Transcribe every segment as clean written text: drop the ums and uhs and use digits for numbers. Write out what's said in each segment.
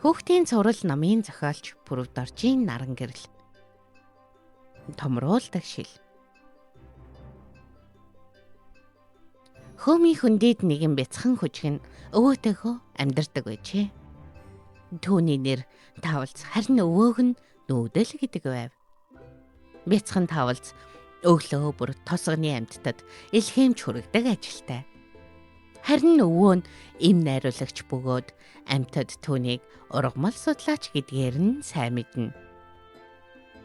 Хүүхдийн цуврал намын зохиолч Пүрвдоржийн наран гэрэл. Томруулдаг шил. Хөөмийн хүндийд нэгэн бяцхан хүчгэн өвөөтэйгөө амьдардаг байжээ. Түүний нэр Тавалц, харин өвөөг нь Нүүдэл гэдэг байв. Бяцхан Тавалц өглөө бүр тосгоны амьтдад илхээмж хүргэдэг ажилтай. Харин өвөө нь им найруулагч бөгөөд амьтад түүнийг ургамал судлаач гэдгээр нь сайн мэднэ.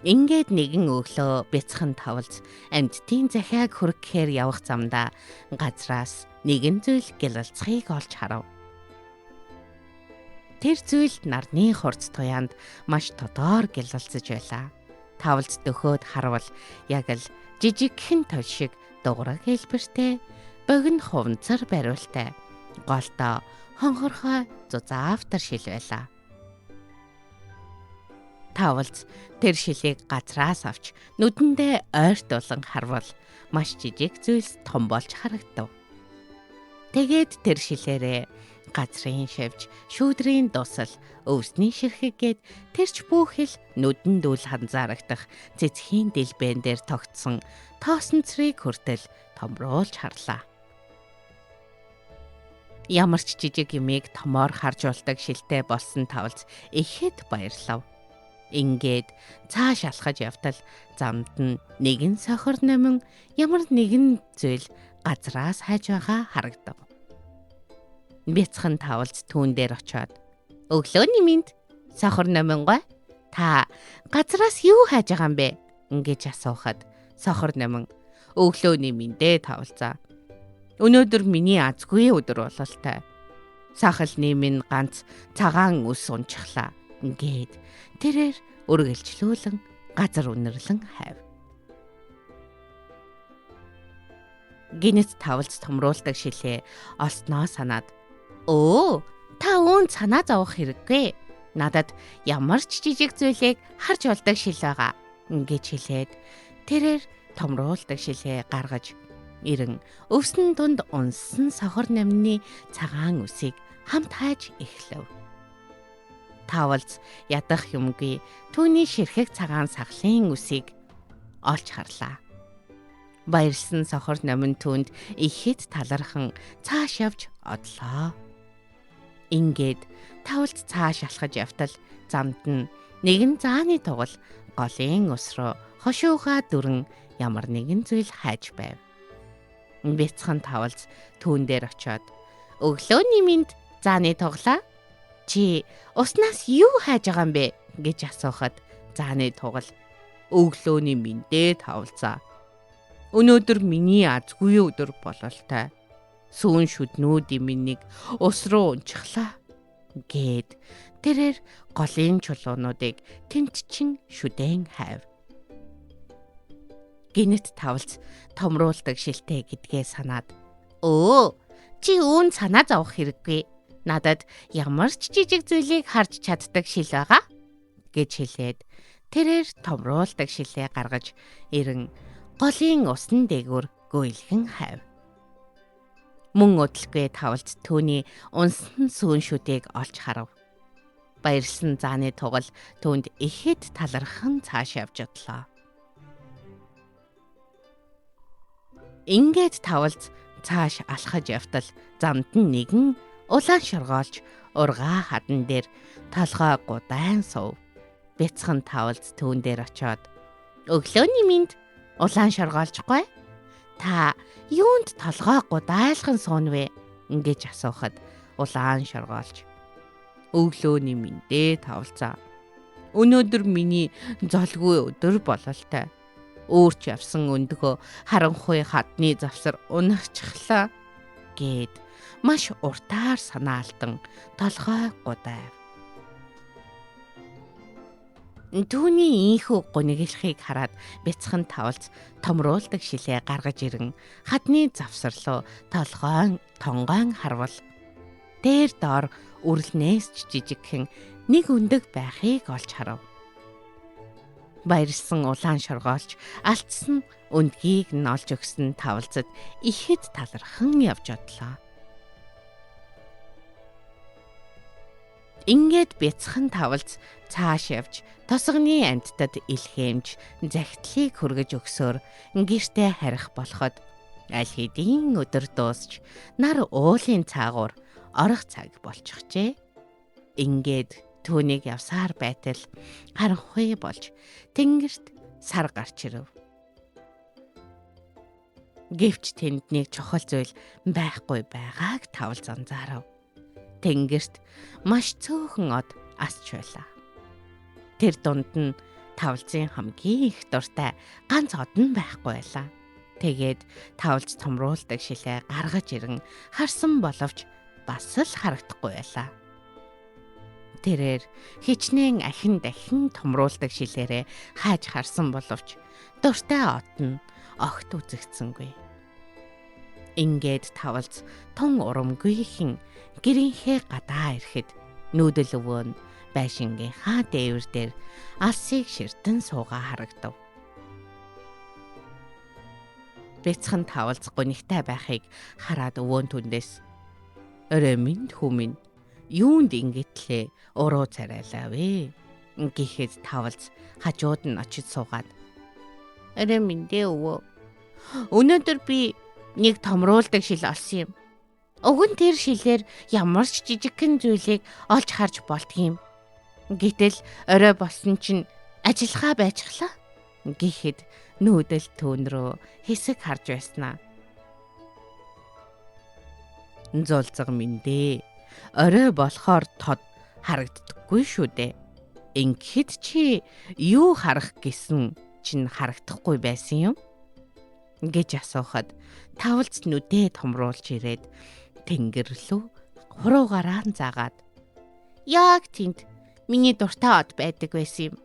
Ингээд нэгэн өглөө бяцхан Тавалц амьтдын захиаг хүргэхээр явах замдаа газраас нэгэн зүйл гялалцахыг олж харав. Тэр зүйлд нарны хурц туяанд маш тодор гялалцаж байлаа. Тавалц дөхөөд харвал яг л жижигхэн тол шиг дуграг хэлбэртэй, богино хуванцар бариултай, голдоо хонхорхой зузаавтар шил байлаа. Тавалц тэр шилийг газраас авч нүдэндээ ойртуулан харвал маш жижиг зүйлс том болж харагдав. Тэгээд тэр шилээрээ газрын шавж, шүүдрийн дусал, өвсний ширхэггээд тэрч бүхэл нүдэнд үл ханзаарагдах цэцгийн дэлбэн дээр тогтсон тоосон цэрийг хүртэл томруулж харлаа. Ямар ч жижиг юмыг томоор харж болдог шилтэй болсон Тавалц ихэд баярлав. Ингээд цааш алхаж явтал замд нь нэгэн сохор номин ямар нэгэн зүйл газраас хайж байгаа харагдав. Бяцхан Тавалц түүн дээр очиод "Өглөөний минь сохор номин гой, та газраас юу хайж байгаа юм бэ?" гэж асуухад сохор номин "Өглөөний минь дээ Тавалцаа. Өнөөдөр миний азгүй өдөр бололтой. Сахалны минь ганц цагаан ус унчихлаа" гээд тэрээр үргэлжлүүлэн газар үнэрлэн хайв. Гинэт Тавалц томруулдаг шилээ олсноо санаад "Өө, та үүнд санаа зовох хэрэггүй. Надад ямар ч жижиг зүйлийг харж болдог шил байгаа" гэж хэлээд тэрээр томруулдаг шилээ гаргаж ирэн өвсөн дунд унссан сохор номны цагаан үсийг хамт хайж эхлэв. Тавалц ядах юмгүй түүний ширхэг цагаан сахлын үсийг олж харлаа. Баярлсан сохор номин түүнд ихэд талархан цааш явж одлоо. Ингээд Тавалц цааш алхаж явтал замд нь нэгэн зааны тугал голын ус руу хошуугаа дүрэн ямар нэгэн зүйл хайж байв. Бяцхан Тавалц түүн дээр очиод "Өглөөний минь зааны туглаа. Чи уснаас юу хайж байгаа юм бэ?" гэж асуухад зааны тугал "Өглөөний минь дээ Тавалцаа. Өнөөдөр миний азгүй өдөр бололтой. Сүүн шүднүүдийн минийг ус руу унчихлаа" гээд тэрээр голын чулуунуудыг тэмтчин шүдэн хайв. Гинэт Тавалц томруулдаг шилтэй гэдгээ санаад "Өө, чи үүнд санаа зовох хэрэггүй. Надад ямар ч жижиг зүйлийг харж чаддаг шил байгаа" гэж хэлээд тэрээр томруулдаг шилээ гаргаж ирэн голын усан дээгүүр гүйлхэн хайв. Мөн удалгүй Тавалц түүний унсан сүүн шүдийг олж харав. Баярлсан зааны тугал түүнд ихэд талархан цааш явж одлоо. Ингээд Тавалц цааш алхаж явтал замд нь нэгэн улаан шоргоолж ургаа хадан дээр толгой гудаан сув. Бяцхан Тавалц түүн дээр очиод "Өглөөний минь улаан шоргоолжгүй. Та юунд толгой гудаалхан суун вэ?" гэж асуухад улаан шоргоолж "Өглөөний минь дээ Тавалцаа. Өнөөдөр миний золгүй өдөр бололтой. Өөрч явсан өндгөө харанхуй хадны завсар унагчихлаа" гээд маш уртаар санаалтан толгой гудайв. Түүний ийхүү гуниглахыг хараад бяцхан Тавалц томруулдаг шилээ гаргаж ирэн хадны завсар руу тонгойн харвал дээр доор үрлнээс ч жижигхэн нэг өндөг байхыг олж харав. Баярлсан улаан шоргоолж алдсан өндгийг нь олж өгсөн Тавалцад ихэд талархан явж одлоо. Ингээд бяцхан тавалц цааш явж тосгоны амьтдад илхээмж захидлыг хүргэж өгсөөр гэртээ харих болоход аль хэдийн өдөр дуусч нар уулын цаагуур орох цаг болчихжээ. Ингээд түүнийг явсаар байтал харанхуй болж тэнгэрт сар гарч ирэв. Гэвч тэнд нэг чухал зүйл байхгүй байгааг тавалц анзаарав. Тэнгэрт маш цөөхөн од асч байлаа. Тэр дунд нь тавалцын хамгийн их дуртай ганц од нь байхгүй байлаа. Тэгээд тавалц томруулдаг шилээ гаргаж ирэн харсан боловч бас л харагдахгүй байлаа. Тэрээр хичнээн ахин дахин томруулдаг шилээрээ хааж харсан боловч дуртай од нь огт үзэгдсэнгүй. Ингээд тавалц тун урамгүйхэн гэрийнхээ гадаа ирэхэд нүүдэл өвөө нь байшингийнхаа дээвэр дээр алсыг ширтэн суугаа харагдав. Бяцхан тавалц гунигтай байхыг хараад өвөө түндээс "Орой минь хүү минь юунд ингэтлээ уруу царайлаа вэ?" гэхэд тавалц хажууд нь очиж суугаад "Орой минь дээ өвөө. Өнөөдөр би нэг томруулдаг шил олсон юм. Уг нь тэр шилээр ямар ч жижигхэн зүйлийг олж харж болдгийм. Гэтэл орой болсон чинь ажиллахаа байцглаа" гэхэд нүүдэл түүн рүү хэсэг харж байснаа. "Зулцаг минь дээ. Орой болохоор тод харагддаггүй шүү дээ. Ингэхэд чи юу харах гэсэн чинь харагдахгүй байсан юм?" гэж асуухад тавалц нүдээ томруулж ирээд тэнгэр рүү хуруугаараа заагаад "Яг тэнд миний дуртай од байдаг байсан юм.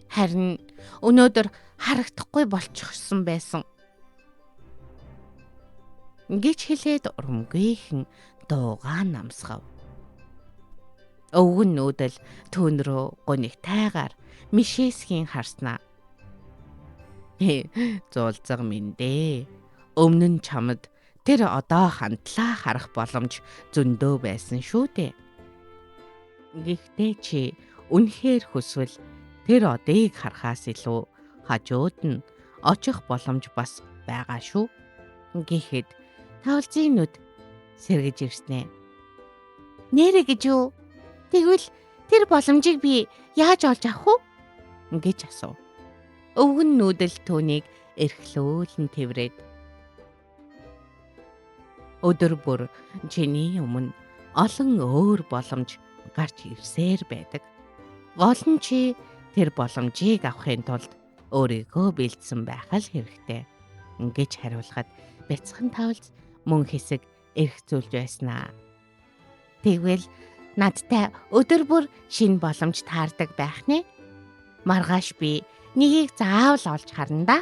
Харин өнөөдөр харагдахгүй болчихсон байсан" гэж хэлээд урамгүйхэн дуугаа намсгав. Өвгөн нүүдэл түүн рүү гунигтайгаар мишээсхийн харснаа. "Зулцаг минь дээ. Өмнө нь чамд тэр одоо хандлаа харах боломж зөндөө байсан шүү дээ. Гэхдээ чи үнэхээр хүсвэл тэр одыг харахаас илүү хажууд нь очих боломж бас байгаа шүү" гэхэд тавалцын нүд сэргэж ирснэ. "Нэрэ гэж юу? Тэгвэл тэр боломжийг би яаж олж авах вэ?" гэж асуув. Өвгөн нүүдэл түүнийг эрхлүүлэн тэврээд "Өдөр бүр чиний өмнө олон өөр боломж гарч ирсээр байдаг. Гол нь чи тэр боломжийг авахын тулд өөрийгөө бэлдсэн байх л хэрэгтэй" гэж хариулахад бяцхан тавалц мөн хэсэг эргцүүлж байснаа. "Тэгвэл надтай өдөр бүр шинэ боломж таардаг байх нэ. Маргааш би нэгийг заавал олж харна да"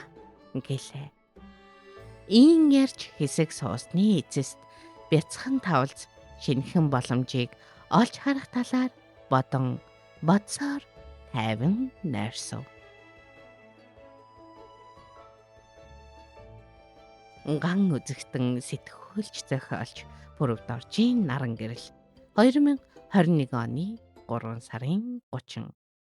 гэлээ. Ийн ярьж хэсэг суусны эцэст бяцхан тавалц шинэхэн боломжийг олж харах талаар бодсоор тайван нойрсов. Ган үзэгтэн сэтгүүлч зохиолч Пүрэв Доржийн наран гэрэл 2021 оны 3 сарын 30.